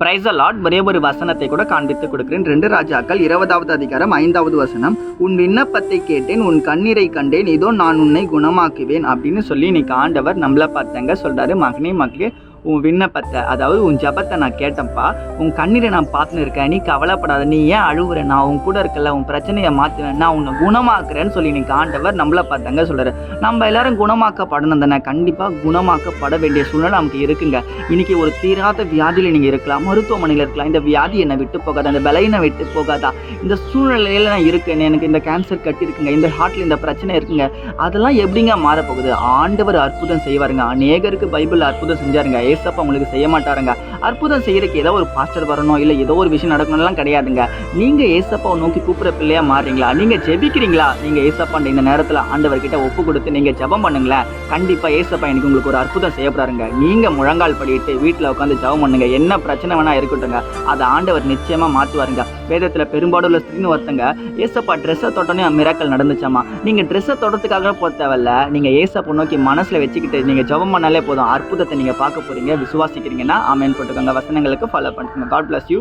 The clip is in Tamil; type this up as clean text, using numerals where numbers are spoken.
Praise the Lord. ஒரே ஒரு வசனத்தை கூட காண்பித்து கொடுக்கிறேன். 2 ராஜாக்கள் 20வது அதிகாரம் 5வது வசனம். உன் விண்ணப்பத்தை கேட்டேன், உன் கண்ணீரை கண்டேன், இதோ நான் உன்னை குணமாக்குவேன் அப்படின்னு சொல்லி இன்னைக்கு ஆண்டவர் நம்மளை பார்த்தாங்க சொல்றாரு. மகனே மகளே, உன் விண்ணப்பத்தை, அதாவது உன் ஜபத்தை நான் கேட்டேன்ப்பா, உன் கண்ணீரை நான் பார்த்துன்னு இருக்கேன், நீ கவலைப்படாத, நீ ஏன் அழுவுற, நான் உன் கூட இருக்கல, உன் பிரச்சனையை மாற்றுவேன், நான் உன்னை குணமாக்குறேன்னு சொல்லி இன்னைக்கு ஆண்டவர் நம்மளை பார்த்தாங்க சொல்கிறாரு. நம்ம எல்லாரும் குணமாக்கப்படணும் தானே, கண்டிப்பாக குணமாக்கப்பட வேண்டிய சூழ்நிலை நமக்கு இருக்குங்க. இன்னைக்கு ஒரு தீராத வியாதியில் நீங்கள் இருக்கலாம், மருத்துவமனையில் இருக்கலாம். இந்த வியாதி என்னை விட்டு போகாதா, அந்த பலனை விட்டு போகாதா, இந்த சூழ்நிலையில் நான் இருக்கேன், எனக்கு இந்த கேன்சர் கட்டி இருக்குங்க, இந்த ஹார்ட்டில் இந்த பிரச்சனை இருக்குங்க, அதெல்லாம் எப்படிங்க மாறப்போகுது? ஆண்டவர் அற்புதம் செய்வாருங்க. அநேகருக்கு பைபிள் அற்புதம் செஞ்சாருங்க. ஏசப்பா உங்களுக்கு செய்ய மாட்டாருங்க. அற்புதம் செய்யறதுக்கு ஏதோ ஒரு பாஸ்டர் வரணும், இல்லை ஏதோ ஒரு விஷயம் நடக்கணும்லாம் கிடையாதுங்க. நீங்க ஏசப்பாவை நோக்கி கூப்பிட பிள்ளையா மாறுறீங்களா, நீங்க ஜெபிக்கிறீங்களா, நீங்க ஏசப்பாண்ட இந்த நேரத்தில் ஆண்டவர்கிட்ட ஒப்பு கொடுத்து நீங்க ஜெபம் பண்ணுங்களேன். கண்டிப்பா ஏசப்பா எனக்கு உங்களுக்கு ஒரு அற்புதம் செய்யப்படுறாருங்க. நீங்க முழங்கால் படிட்டு வீட்டில் உட்காந்து ஜெபம் பண்ணுங்க. என்ன பிரச்சனை வேணா இருக்கட்டுங்க, அதை ஆண்டவர் நிச்சயமா மாற்றுவாருங்க. வேதத்துல பெரும்பாடுள்ள ஸ்திரீன்னு ஒருத்தங்க ஏசப்பா ட்ரெஸ்ஸை தொட்டோன்னே மிராக்கள் நடந்துச்சாமா. நீங்க ட்ரெஸ்ஸை தொடுறதுக்காக போக தேவையில்ல, நீங்க ஏசப்பா நோக்கி மனசுல வச்சுக்கிட்டு நீங்க ஜெபம் பண்ணாலே போதும், அற்புதத்தை நீங்க பார்க்க போறீங்க. விசுவாசிக்கிறீங்கன்னா ஆமென் போட்டுக்கோங்க. வசனங்களுக்கு ஃபாலோ பண்ணுங்க. God bless you.